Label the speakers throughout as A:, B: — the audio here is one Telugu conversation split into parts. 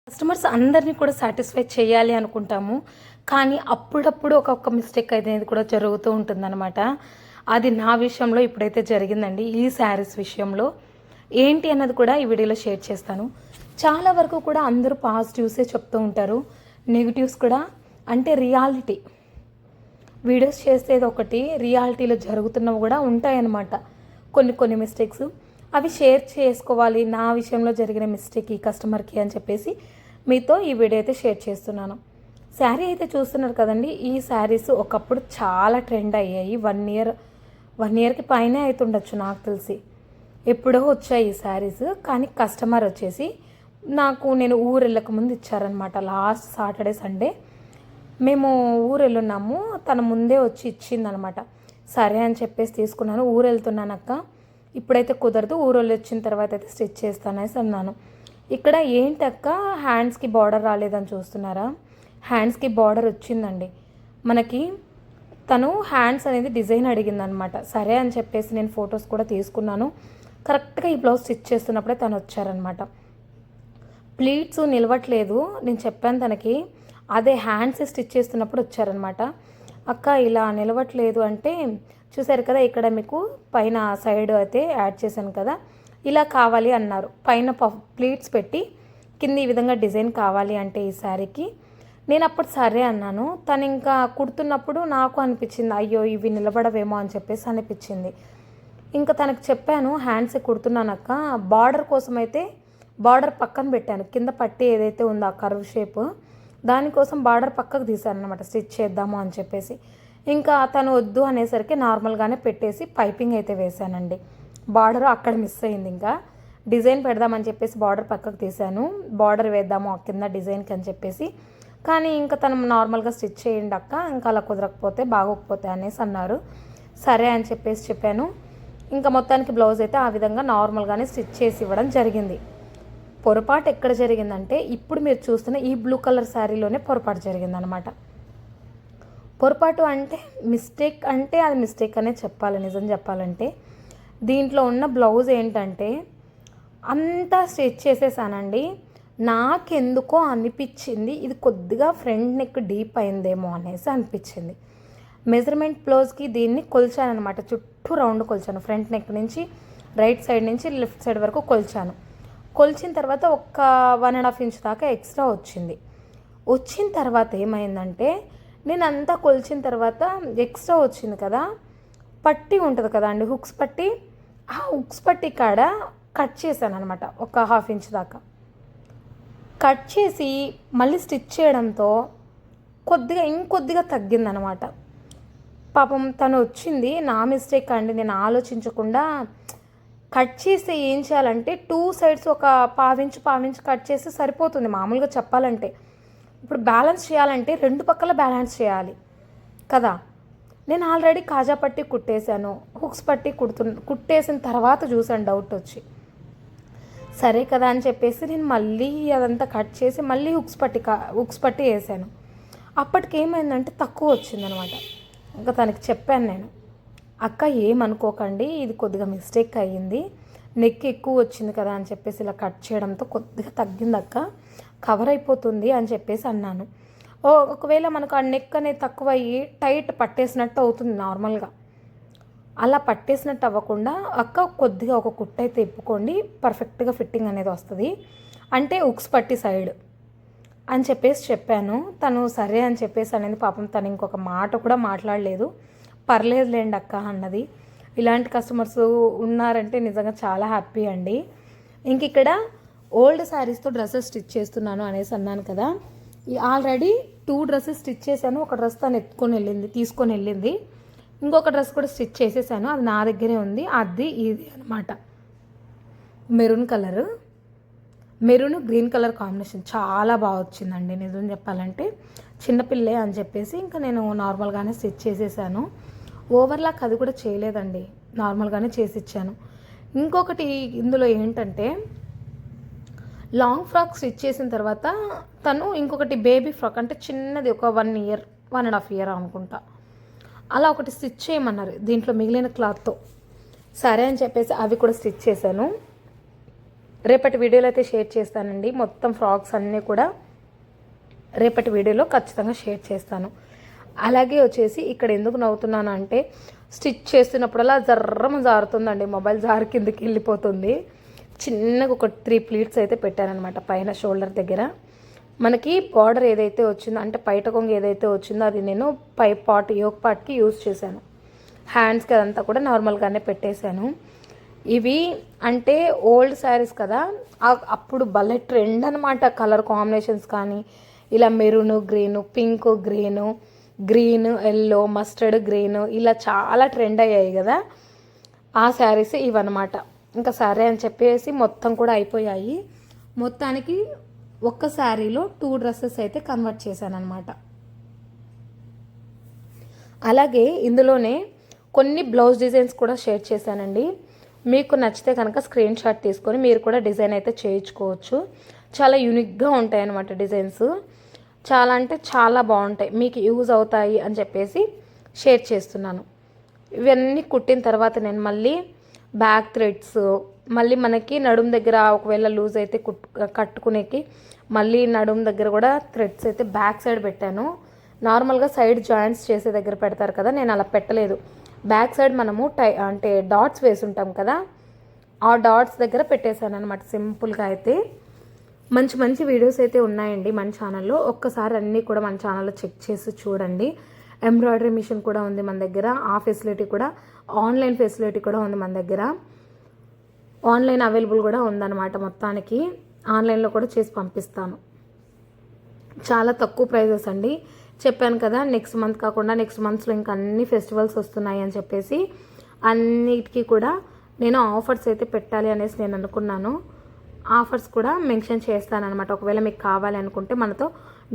A: కస్టమర్స్ అందరినీ కూడా సాటిస్ఫై చేయాలి అనుకుంటాము. కానీ అప్పుడప్పుడు ఒక్కొక్క మిస్టేక్ అనేది కూడా జరుగుతూ ఉంటుందన్నమాట. అది నా విషయంలో ఇప్పుడైతే జరిగిందండి. ఈ శారీస్ విషయంలో ఏంటి అన్నది కూడా ఈ వీడియోలో షేర్ చేస్తాను. చాలా వరకు కూడా అందరూ పాజిటివ్సే చెప్తూ ఉంటారు. నెగిటివ్స్ కూడా అంటే రియాలిటీ వీడియోస్ చేసేది ఒకటి, రియాలిటీలో జరుగుతున్నవి కూడా ఉంటాయన్నమాట. కొన్ని మిస్టేక్స్ అవి షేర్ చేసుకోవాలి. నా విషయంలో జరిగిన మిస్టేక్ ఈ కస్టమర్కి అని చెప్పేసి మీతో ఈ వీడియో అయితే షేర్ చేస్తున్నాను. శారీ అయితే చూస్తున్నారు కదండి. ఈ శారీస్ ఒకప్పుడు చాలా ట్రెండ్ అయ్యాయి. వన్ ఇయర్కి పైనే అవుతుండొచ్చు నాకు తెలిసి. ఎప్పుడో వచ్చాయి ఈ శారీస్. కానీ కస్టమర్ వచ్చేసి నేను ఊరు వెళ్ళక ముందు ఇచ్చారనమాట. లాస్ట్ సాటర్డే సండే మేము ఊరు వెళ్ళున్నాము. తన ముందే వచ్చి ఇచ్చిందనమాట. సరే అని చెప్పేసి తీసుకున్నాను. ఊరు వెళ్తున్నానక్క, ఇప్పుడైతే కుదరదు, ఊరు వెళ్ళి వచ్చిన తర్వాత అయితే స్టిచ్ చేస్తాననేసి అన్నాను. ఇక్కడ ఏంటక్క హ్యాండ్స్కి బార్డర్ రాలేదని చూస్తున్నారా? హ్యాండ్స్కి బార్డర్ వచ్చిందండి మనకి. తను హ్యాండ్స్ అనేది డిజైన్ అడిగిందనమాట. సరే అని చెప్పేసి నేను ఫొటోస్ కూడా తీసుకున్నాను. కరెక్ట్గా ఈ బ్లౌజ్ స్టిచ్ చేస్తున్నప్పుడే తను వచ్చారనమాట. ప్లీట్స్ నిలవట్లేదు నేను చెప్పాను తనకి. అదే హ్యాండ్స్ స్టిచ్ చేస్తున్నప్పుడు వచ్చారనమాట. అక్క ఇలా నిలవట్లేదు అంటే, చూసారు కదా ఇక్కడ మీకు పైన సైడ్ అయితే యాడ్ చేశాను కదా, ఇలా కావాలి అన్నారు. పైన ప్లీట్స్ పెట్టి కింద ఈ విధంగా డిజైన్ కావాలి అంటే ఈ శారీకి నేను అప్పుడు సరే అన్నాను. తను ఇంకా కుడుతున్నప్పుడు నాకు అనిపించింది, అయ్యో ఇవి నిలబడవేమో అని చెప్పేసి అనిపించింది. ఇంకా తనకు చెప్పాను, హ్యాండ్స్ కుడుతున్నానక్క, బార్డర్ కోసం అయితే బార్డర్ పక్కన పెట్టాను. కింద పట్టి ఏదైతే ఉందో ఆ కర్వ్ షేప్, దానికోసం బార్డర్ పక్కకు తీశాను అనమాట, స్టిచ్ చేద్దాము అని చెప్పేసి. ఇంకా తను వద్దు అనేసరికి నార్మల్గానే పెట్టేసి పైపింగ్ అయితే వేశానండి. బార్డర్ అక్కడ మిస్ అయింది. ఇంకా డిజైన్ పెడదామని చెప్పేసి బార్డర్ పక్కకు తీశాను. బార్డర్ వేద్దాము ఆ కింద డిజైన్కి అని చెప్పేసి. కానీ ఇంకా తను నార్మల్గా స్టిచ్ చేయండి అక్క, ఇంకా అలా కుదరకపోతే బాగోకపోతే అనేసి అన్నారు. సరే అని చెప్పేసి చెప్పాను. ఇంకా మొత్తానికి బ్లౌజ్ అయితే ఆ విధంగా నార్మల్గానే స్టిచ్ చేసి ఇవ్వడం జరిగింది. పొరపాటు ఎక్కడ జరిగిందంటే ఇప్పుడు మీరు చూస్తున్న ఈ బ్లూ కలర్ శారీలోనే పొరపాటు జరిగిందనమాట. పొరపాటు అంటే మిస్టేక్ అంటే అది మిస్టేక్ అనే చెప్పాలి. నిజం చెప్పాలంటే దీంట్లో ఉన్న బ్లౌజ్ ఏంటంటే అంతా స్టిచ్ చేసేసానండి. నాకెందుకో అనిపించింది ఇది కొద్దిగా ఫ్రంట్ నెక్ డీప్ అయిందేమో అనేసి అనిపించింది. మెజర్మెంట్ బ్లౌజ్కి దీన్ని కొలిచాను అనమాట. చుట్టూ రౌండ్ కొలిచాను. ఫ్రంట్ నెక్ నుంచి రైట్ సైడ్ నుంచి లెఫ్ట్ సైడ్ వరకు కొలిచాను. కొలిచిన తర్వాత ఒక 1.5 ఇంచ్ దాకా ఎక్స్ట్రా వచ్చింది. వచ్చిన తర్వాత ఏమైందంటే నేను అంతా కొలిచిన తర్వాత ఎక్స్ట్రా వచ్చింది కదా, పట్టి ఉంటుంది కదా అండి, హుక్స్ పట్టి, ఆ హుక్స్ పట్టి కాడ కట్ చేశాను అనమాట. ఒక 1/2 ఇంచ్ దాకా కట్ చేసి మళ్ళీ స్టిచ్ చేయడంతో ఇంకొద్దిగా తగ్గిందనమాట. పాపం తను వచ్చింది, నా మిస్టేక్ అండి. నేను ఆలోచించకుండా కట్ చేసి ఏం చేయాలంటే 2 సైడ్స్ ఒక 1/2 ఇంచ్ కట్ చేస్తే సరిపోతుంది మామూలుగా చెప్పాలంటే. ఇప్పుడు బ్యాలెన్స్ చేయాలంటే 2 పక్కల బ్యాలెన్స్ చేయాలి కదా. నేను ఆల్రెడీ కాజా పట్టి కుట్టేశాను. హుక్స్ పట్టి కుట్టేసిన తర్వాత చూసాను డౌట్ వచ్చి. సరే కదా అని చెప్పేసి నేను మళ్ళీ అదంతా కట్ చేసి మళ్ళీ హుక్స్ పట్టి వేసాను. అప్పటికి ఏమైందంటే తక్కువ వచ్చిందనమాట. ఇంకా తనకి చెప్పాను నేను, అక్క ఏమనుకోకండి, ఇది కొద్దిగా మిస్టేక్ అయ్యింది, నెక్ ఎక్కువ వచ్చింది కదా అని చెప్పేసి ఇలా కట్ చేయడంతో కొద్దిగా తగ్గింది అక్క, కవర్ అయిపోతుంది అని చెప్పేసి అన్నాను. ఒకవేళ మనకు ఆ నెక్ అనేది తక్కువ అయ్యి టైట్ పట్టేసినట్టు అవుతుంది నార్మల్గా. అలా పట్టేసినట్టు అవ్వకుండా అక్క కొద్దిగా ఒక కుట్టు అయితే ఇప్పుకోండి, పర్ఫెక్ట్గా ఫిట్టింగ్ అనేది వస్తుంది అంటే ఉక్స్ పట్టి సైడ్ అని చెప్పేసి చెప్పాను. తను సరే అని చెప్పేసి అనేది. పాపం తను ఇంకొక మాట కూడా మాట్లాడలేదు. పర్లేదులేండి అక్క అన్నది. ఇలాంటి కస్టమర్స్ ఉన్నారంటే నిజంగా చాలా హ్యాపీ అండి. ఇంక ఇక్కడ ఓల్డ్ శారీస్తో డ్రెస్సెస్ స్టిచ్ చేస్తున్నాను అనేసి అన్నాను కదా. ఆల్రెడీ 2 డ్రెస్సెస్ స్టిచ్ చేశాను. ఒక డ్రెస్ తను తీసుకొని వెళ్ళింది. ఇంకొక డ్రెస్ కూడా స్టిచ్ చేసేసాను, అది నా దగ్గరే ఉంది. అది ఇది అనమాట, మెరూన్ గ్రీన్ కలర్ కాంబినేషన్ చాలా బాగా వచ్చిందండి. నిజం చెప్పాలంటే చిన్నపిల్లే అని చెప్పేసి ఇంకా నేను నార్మల్గానే స్టిచ్ చేసేసాను. ఓవర్లాక్ అది కూడా చేయలేదండి, నార్మల్గానే చేసి ఇచ్చాను. ఇంకొకటి ఇందులో ఏంటంటే లాంగ్ ఫ్రాక్ స్టిచ్ చేసిన తర్వాత తను ఇంకొకటి బేబీ ఫ్రాక్ అంటే చిన్నది, ఒక 1.5 ఇయర్ అనుకుంటా, అలా ఒకటి స్టిచ్ చేయమన్నారు దీంట్లో మిగిలిన క్లాత్తో. సరే అని చెప్పేసి అవి కూడా స్టిచ్ చేశాను. రేపటి వీడియోలో అయితే షేర్ చేస్తానండి. మొత్తం ఫ్రాక్స్ అన్నీ కూడా రేపటి వీడియోలో ఖచ్చితంగా షేర్ చేస్తాను. అలాగే వచ్చేసి ఇక్కడ ఎందుకు నవ్వుతున్నాను అంటే స్టిచ్ చేస్తున్నప్పుడల్లా జర్రమ జారుతుందండి, మొబైల్ జారి కిందకి వెళ్ళిపోతుంది. చిన్నగా ఒక 3 ప్లీట్స్ అయితే పెట్టానమాట పైన షోల్డర్ దగ్గర. మనకి బార్డర్ ఏదైతే వచ్చిందో అంటే పైట కొంగు ఏదైతే వచ్చిందో అది నేను పై పార్ట్ యోక్ పార్ట్కి యూజ్ చేశాను. హ్యాండ్స్కి అదంతా కూడా నార్మల్గానే పెట్టేశాను. ఇవి అంటే ఓల్డ్ శారీస్ కదా, అప్పుడు భలే ట్రెండ్ అనమాట. కలర్ కాంబినేషన్స్ కానీ ఇలా maroon green, pink green, green yellow, mustard green ఇలా చాలా ట్రెండ్ అయ్యాయి కదా ఆ శారీస్ ఇవన్నమాట. ఇంకా సరే అని చెప్పేసి మొత్తం కూడా అయిపోయాయి. మొత్తానికి ఒక్క శారీలో 2 డ్రెస్సెస్ అయితే కన్వర్ట్ చేశాను అనమాట. అలాగే ఇందులోనే కొన్ని బ్లౌజ్ డిజైన్స్ కూడా షేర్ చేశానండి. మీకు నచ్చితే కనుక స్క్రీన్ షాట్ తీసుకొని మీరు కూడా డిజైన్ అయితే చేయించుకోవచ్చు. చాలా యూనిక్గా ఉంటాయి అన్నమాట డిజైన్స్. చాలా అంటే చాలా బాగుంటాయి, మీకు యూజ్ అవుతాయి అని చెప్పేసి షేర్ చేస్తున్నాను. ఇవన్నీ కుట్టిన తర్వాత నేను మళ్ళీ బ్యాక్ థ్రెడ్స్, మళ్ళీ మనకి నడుము దగ్గర ఒకవేళ లూజ్ అయితే కట్టుకునేకి మళ్ళీ నడుము దగ్గర కూడా థ్రెడ్స్ అయితే బ్యాక్ సైడ్ పెట్టాను. నార్మల్గా సైడ్ జాయింట్స్ చేసే దగ్గర పెడతారు కదా, నేను అలా పెట్టలేదు. బ్యాక్ సైడ్ మనము అంటే డాట్స్ వేసి ఉంటాం కదా, ఆ డాట్స్ దగ్గర పెట్టేశాను అనమాట సింపుల్గా. అయితే మంచి మంచి వీడియోస్ అయితే ఉన్నాయండి మన ఛానల్లో. ఒక్కసారి అన్నీ కూడా మన ఛానల్లో చెక్ చేసి చూడండి. ఎంబ్రాయిడరీ మిషన్ కూడా ఉంది మన దగ్గర, ఆ ఫెసిలిటీ కూడా, ఆన్లైన్ ఫెసిలిటీ కూడా ఉంది మన దగ్గర. ఆన్లైన్ అవైలబుల్ కూడా ఉందన్నమాట. మొత్తానికి ఆన్లైన్లో కూడా చేసి పంపిస్తాను. చాలా తక్కువ ప్రైజెస్ అండి. చెప్పాను కదా నెక్స్ట్ మంత్ కాకుండా నెక్స్ట్ మంత్స్లో ఇంకా అన్ని ఫెస్టివల్స్ వస్తున్నాయి అని చెప్పేసి అన్నిటికీ కూడా నేను ఆఫర్స్ అయితే పెట్టాలి అనేసి నేను అనుకున్నాను. ఆఫర్స్ కూడా మెన్షన్ చేస్తానన్నమాట. ఒకవేళ మీకు కావాలి అనుకుంటే మనతో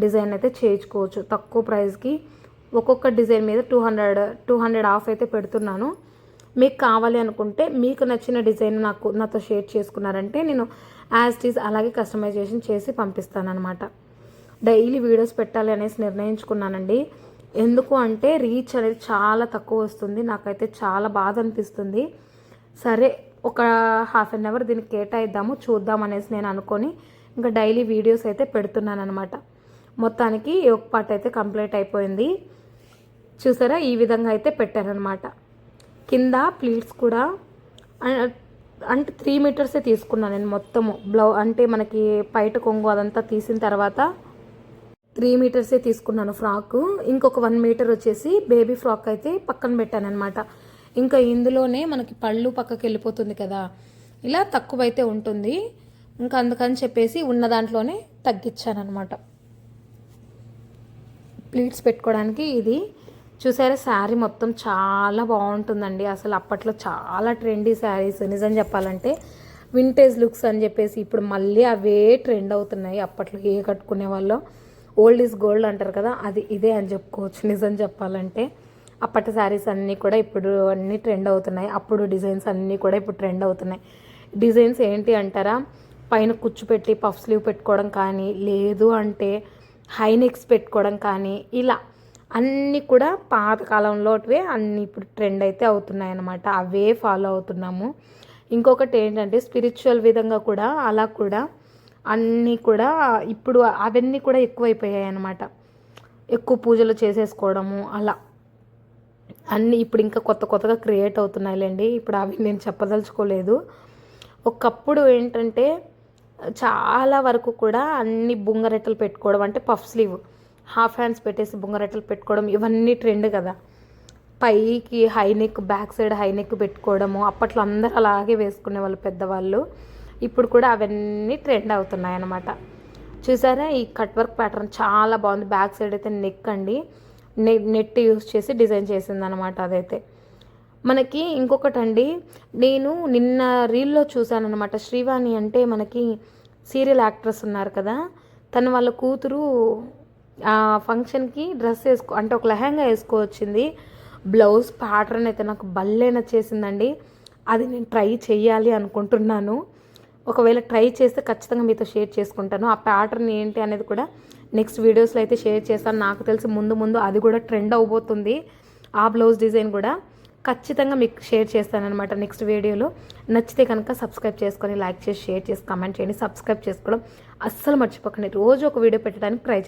A: డిజైన్ అయితే చేయించుకోవచ్చు తక్కువ ప్రైస్కి. ఒక్కొక్క డిజైన్ మీద 200 ఆఫ్ అయితే పెడుతున్నాను. మీకు కావాలి అనుకుంటే మీకు నచ్చిన డిజైన్ నాతో షేర్ చేసుకున్నారంటే నేను యాజ్ ఇట్ ఈజ్ అలాగే కస్టమైజేషన్ చేసి పంపిస్తానన్నమాట. డైలీ వీడియోస్ పెట్టాలి అనేసి నిర్ణయించుకున్నానండి. ఎందుకు అంటే రీచ్ అనేది చాలా తక్కువ వస్తుంది, నాకైతే చాలా బాధ అనిపిస్తుంది. సరే ఒక హాఫ్ అన్ అవర్ దీనికి కేటాయిద్దాము చూద్దాం అనేసి నేను అనుకొని ఇంకా డైలీ వీడియోస్ అయితే పెడుతున్నాను అనమాట. మొత్తానికి ఒక పార్ట్ అయితే కంప్లీట్ అయిపోయింది. చూసారా ఈ విధంగా అయితే పెట్టారనమాట. కింద ప్లీట్స్ కూడా అంటే 3 మీటర్సే తీసుకున్నాను నేను మొత్తము. అంటే మనకి పైట కొంగు అదంతా తీసిన తర్వాత 3 మీటర్సే తీసుకున్నాను ఫ్రాకు. ఇంకొక 1 మీటర్ వచ్చేసి బేబీ ఫ్రాక్ అయితే పక్కన పెట్టాను అనమాట. ఇంకా ఇందులోనే మనకి పళ్ళు పక్కకి వెళ్ళిపోతుంది కదా, ఇలా తక్కువైతే ఉంటుంది. ఇంకా అందుకని చెప్పేసి ఉన్న దాంట్లోనే తగ్గించాను అనమాట. ప్లీట్స్ పెట్టుకోవడానికి ఇది చూసారా, శారీ మొత్తం చాలా బాగుంటుందండి. అసలు అప్పట్లో చాలా ట్రెండీ శారీస్, నిజం చెప్పాలంటే వింటేజ్ లుక్స్ అని చెప్పేసి ఇప్పుడు మళ్ళీ అవే ట్రెండ్ అవుతున్నాయి. అప్పట్లో ఏ కట్టుకునే వాళ్ళు ఓల్డ్ ఈజ్ గోల్డ్ అంటారు కదా, అది ఇదే అని చెప్పుకోవచ్చు నిజం చెప్పాలంటే. అప్పటి శారీస్ అన్నీ కూడా ఇప్పుడు అన్నీ ట్రెండ్ అవుతున్నాయి. అప్పుడు డిజైన్స్ అన్నీ కూడా ఇప్పుడు ట్రెండ్ అవుతున్నాయి. డిజైన్స్ ఏంటి అంటారా, పైన కుచ్చు పెట్టి పఫ్ స్లీవ్ పెట్టుకోవడం కానీ, లేదు అంటే హై నెక్స్ పెట్టుకోవడం కానీ, ఇలా అన్నీ కూడా పాతకాలంలోటివే అన్నీ ఇప్పుడు ట్రెండ్ అయితే అవుతున్నాయి అన్నమాట. అవే ఫాలో అవుతున్నాము. ఇంకొకటి ఏంటంటే స్పిరిచువల్ విధంగా కూడా అలా కూడా అన్నీ కూడా ఇప్పుడు అవన్నీ కూడా ఎక్కువైపోయాయి అన్నమాట. ఎక్కువ పూజలు చేసేసుకోవడము అలా అన్నీ ఇప్పుడు ఇంకా కొత్తగా క్రియేట్ అవుతున్నాయిలేండి. ఇప్పుడు అవి నేను చెప్పదలుచుకోలేదు. ఒకప్పుడు ఏంటంటే చాలా వరకు కూడా అన్ని బుంగరెట్టలు పెట్టుకోవడం, అంటే పఫ్ స్లీవ్ హాఫ్ హ్యాండ్స్ పెట్టేసి బుంగరెట్టలు పెట్టుకోవడం, ఇవన్నీ ట్రెండ్ కదా. పైకి high neck, back side high neck పెట్టుకోవడము అప్పట్లో అందరూ అలాగే వేసుకునే వాళ్ళు పెద్దవాళ్ళు. ఇప్పుడు కూడా అవన్నీ ట్రెండ్ అవుతున్నాయి అన్నమాట. చూసారా ఈ కట్ వర్క్ ప్యాటర్న్ చాలా బాగుంది. బ్యాక్ సైడ్ అయితే నెక్ అండి, నెట్ యూస్ చేసి డిజైన్ చేసిందనమాట. అదైతే మనకి ఇంకొకటి అండి, నేను నిన్న రీల్లో చూశాను అనమాట. శ్రీవాణి అంటే మనకి సీరియల్ యాక్ట్రెస్ ఉన్నారు కదా, తను వాళ్ళ కూతురు ఫంక్షన్కి డ్రెస్ అంటే ఒక లెహంగా వేసుకోవచ్చింది. బ్లౌజ్ ప్యాటర్న్ అయితే నాకు భలే నచ్చేసిందండి. అది నేను ట్రై చేయాలి అనుకుంటున్నాను. ఒకవేళ ట్రై చేస్తే ఖచ్చితంగా మీతో షేర్ చేసుకుంటాను. ఆ ప్యాటర్న్ ఏంటి అనేది కూడా నెక్స్ట్ వీడియోస్లో అయితే షేర్ చేస్తాను. నాకు తెలిసి ముందు అది కూడా ట్రెండ్ అవబోతుంది, ఆ బ్లౌజ్ డిజైన్ కూడా. ఖచ్చితంగా మీకు షేర్ చేస్తానన్నమాట నెక్స్ట్ వీడియోలో. నచ్చితే కనుక సబ్స్క్రైబ్ చేసుకొని లైక్ చేసి షేర్ చేసి కామెంట్ చేయండి. సబ్స్క్రైబ్ చేసుకోవడం అస్సలు మర్చిపోకండి. రోజు ఒక వీడియో పెట్టడానికి ట్రై